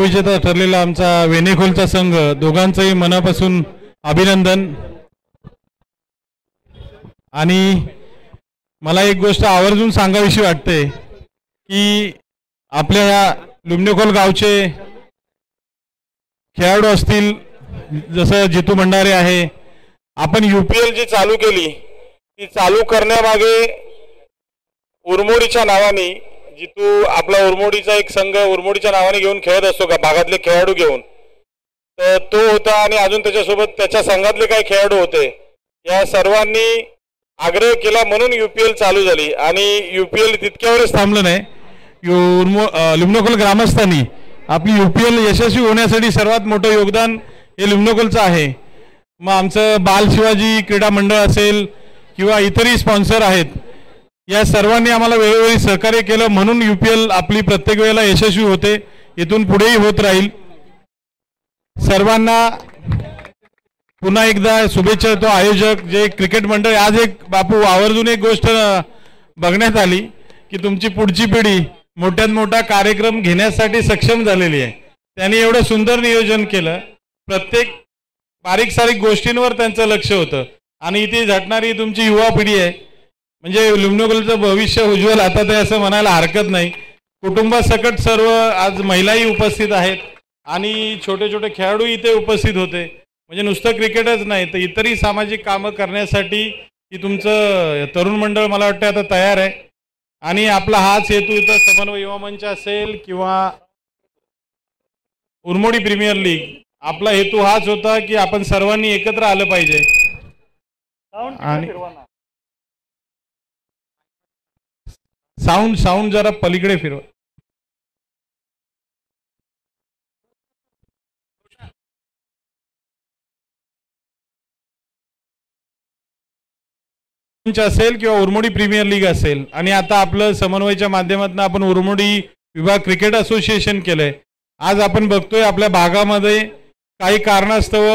उपविजेता ठरलेला आमचा वेनेखोलचा संघ, दोघांचंही मनापासून अभिनंदन। आणि मला एक गोष्ट आवर्जून सांगावीशी वाटते की आपल्या या लुमणेखोल गावचे खेळाडू असतील, जसं जितू भंडारे आहे, आपण UPL जी चालू केली ती चालू करण्यामागे उरमोडीच्या नावाने, जितू आपला उरमोडीचा एक संघ उरमोडीच्या नावाने घेऊन खेळत असतो का, भागातले खेळाडू घेऊन, तर तो होता आणि अजून त्याच्यासोबत त्याच्या संघातले काही खेळाडू होते। या सर्वांनी आग्रह केला म्हणून UPL चालू झाली आणि UPL तितक्यावरच थांबलं नाही। लुमणेखोल ग्रामस्थांनी आपली UPL यशस्वी होण्यासाठी सर्वात मोठं योगदान हे लुमणेखोलचं आहे। मग आमचं बाल शिवाजी क्रीडा मंडळ असेल किंवा इतरही स्पॉन्सर आहेत, या सर्वांनी आम्हाला वेळोवेळी सहकार्य केलं म्हणून UPL आपली प्रत्येक वेळेला यशस्वी होते, इथून पुढेही होत राहील। सर्वांना पुन्हा एकदा शुभेच्छा देतो। आयोजक जे क्रिकेट मंडळ, आज एक बापू आवर्जून एक गोष्ट बघण्यात आली की तुमची पुढची पिढी मोठ्यात मोठा कार्यक्रम घेण्यासाठी सक्षम झालेली आहे। त्यांनी एवढं सुंदर नियोजन केलं, प्रत्येक बारीक सारीक गोष्टींवर त्यांचं लक्ष होतं आणि इथे झटणारी तुमची युवा पिढी आहे, म्हणजे लुमणेखोलचं भविष्य उज्ज्वल हातात आहे असं म्हणायला हरकत नाही। कुटुंबासकट सर्व आज महिलाही उपस्थित आहेत आणि छोटे छोटे खेळाडू इथे उपस्थित होते, म्हणजे नुसतं क्रिकेटच नाही तर इतरही सामाजिक कामं करण्यासाठी की तुमचं तरुण मंडळ मला वाटतं आता तयार आहे। आणि आपला हाच हेतू इथं समन्वय युवा मंच असेल किंवा उरमोडी प्रीमियर लीग, आपला हेतू हाच होता की आपण सर्वांनी एकत्र आलं पाहिजे। आणि साऊंड जरा पलीकडे फिरवा। असेल किंवा उरमोडी प्रीमियर लीग असेल, आणि आता आपलं समन्वयच्या माध्यमातून आपण उरमोडी विभाग क्रिकेट असोसिएशन केलंय। आज आपण बघतोय आपल्या भागामध्ये काही कारणास्तव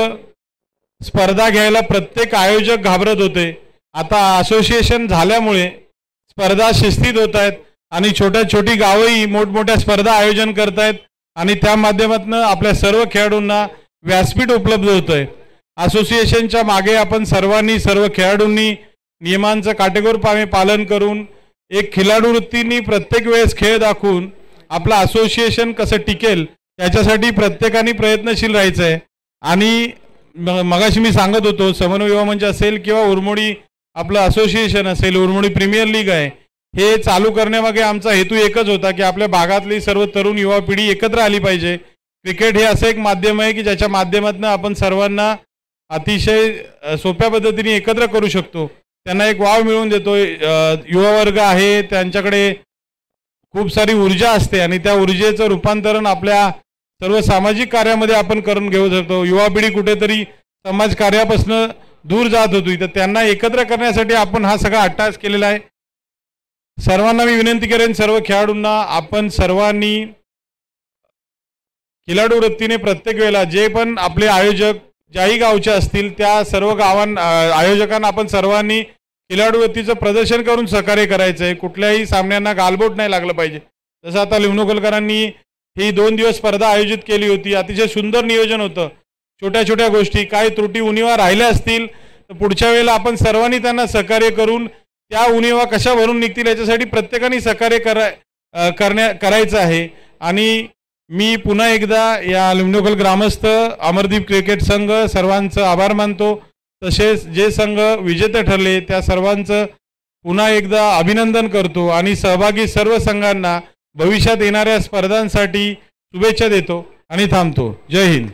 स्पर्धा घ्यायला प्रत्येक आयोजक घाबरत होते, आता असोसिएशन झाल्यामुळे स्पर्धा शिस्तीत होत आहेत आणि छोटी गावंही मोठमोठ्या स्पर्धा आयोजन करत आहेत आणि त्या माध्यमातून आपल्या सर्व खेळाडूंना व्यासपीठ उपलब्ध होतंय। असोसिएशनच्या मागे आपण सर्वांनी, सर्व खेळाडूंनी नियमांचं काटेकोरपणे पालन करून एक खिलाडू वृत्तीने प्रत्येक वेळेस खेळ दाखवून आपलं असोसिएशन कसं टिकेल याच्यासाठी प्रत्येकाने प्रयत्नशील राहायचं आहे। आणि मगाशी मी सांगत होतो, समन्वय युवा मंच असेल किंवा उरमोडी आपलं असोसिएशन असेल, उरमोडी प्रीमियर लीग आहे, हे चालू करण्यामागे आमचा हेतू एकच होता की आपल्या भागातली सर्व तरुण युवा पिढी एकत्र आली पाहिजे। क्रिकेट हे असं एक माध्यम आहे की ज्याच्या माध्यमातून आपण सर्वांना अतिशय सोप्या पद्धतीने एकत्र करू शकतो, त्यांना एक वाव मिळवून देतो। युवा वर्ग आहे, त्यांच्याकडे खूप सारी ऊर्जा असते आणि त्या ऊर्जेचं रूपांतरण आपल्या सर्व सामाजिक कार्यामध्ये आपण करून घेऊ शकतो। युवा पिढी कुठेतरी समाज कार्यापासून दूर जात होती, तर त्यांना एकत्र करण्यासाठी आपण हा सगळा अट्टाहास केलेला आहे। सर्वांना मी विनंती करेन, सर्व खेळाडूंना, आपण सर्वांनी खिलाडू वृत्तीने प्रत्येक वेळेला जे पण आपले आयोजक ज्याही गावचे असतील त्या सर्व आयोजकांना आपण सर्वांनी खिलाडू वृत्तीचं प्रदर्शन करून सहकार्य करायचं आहे। कुठल्याही सामन्यांना गालबोट नाही लागलं पाहिजे। जसं आता लुमणेखोलकरांनी ही 2 दिवस स्पर्धा आयोजित केली होती, अतिशय सुंदर नियोजन होतं। छोट्या छोट्या गोष्टी काही त्रुटी उणिवा राहिल्या असतील तर पुढच्या वेळेला आपण सर्वांनी त्यांना सहकार्य करून त्या उणिवा कशा भरून निघतील याच्यासाठी प्रत्येकाने सहकार्य करायचं आहे। आणि मी पुन्हा एकदा या लुमणेखोल ग्रामस्थ, अमरदीप क्रिकेट संघ सर्वांचं आभार मानतो। तसेच जे संघ विजेते ठरले त्या सर्वांचं पुन्हा एकदा अभिनंदन करतो आणि सहभागी सर्व संघांना भविष्यात येणाऱ्या स्पर्धांसाठी शुभेच्छा देतो आणि थांबतो। जय हिंद।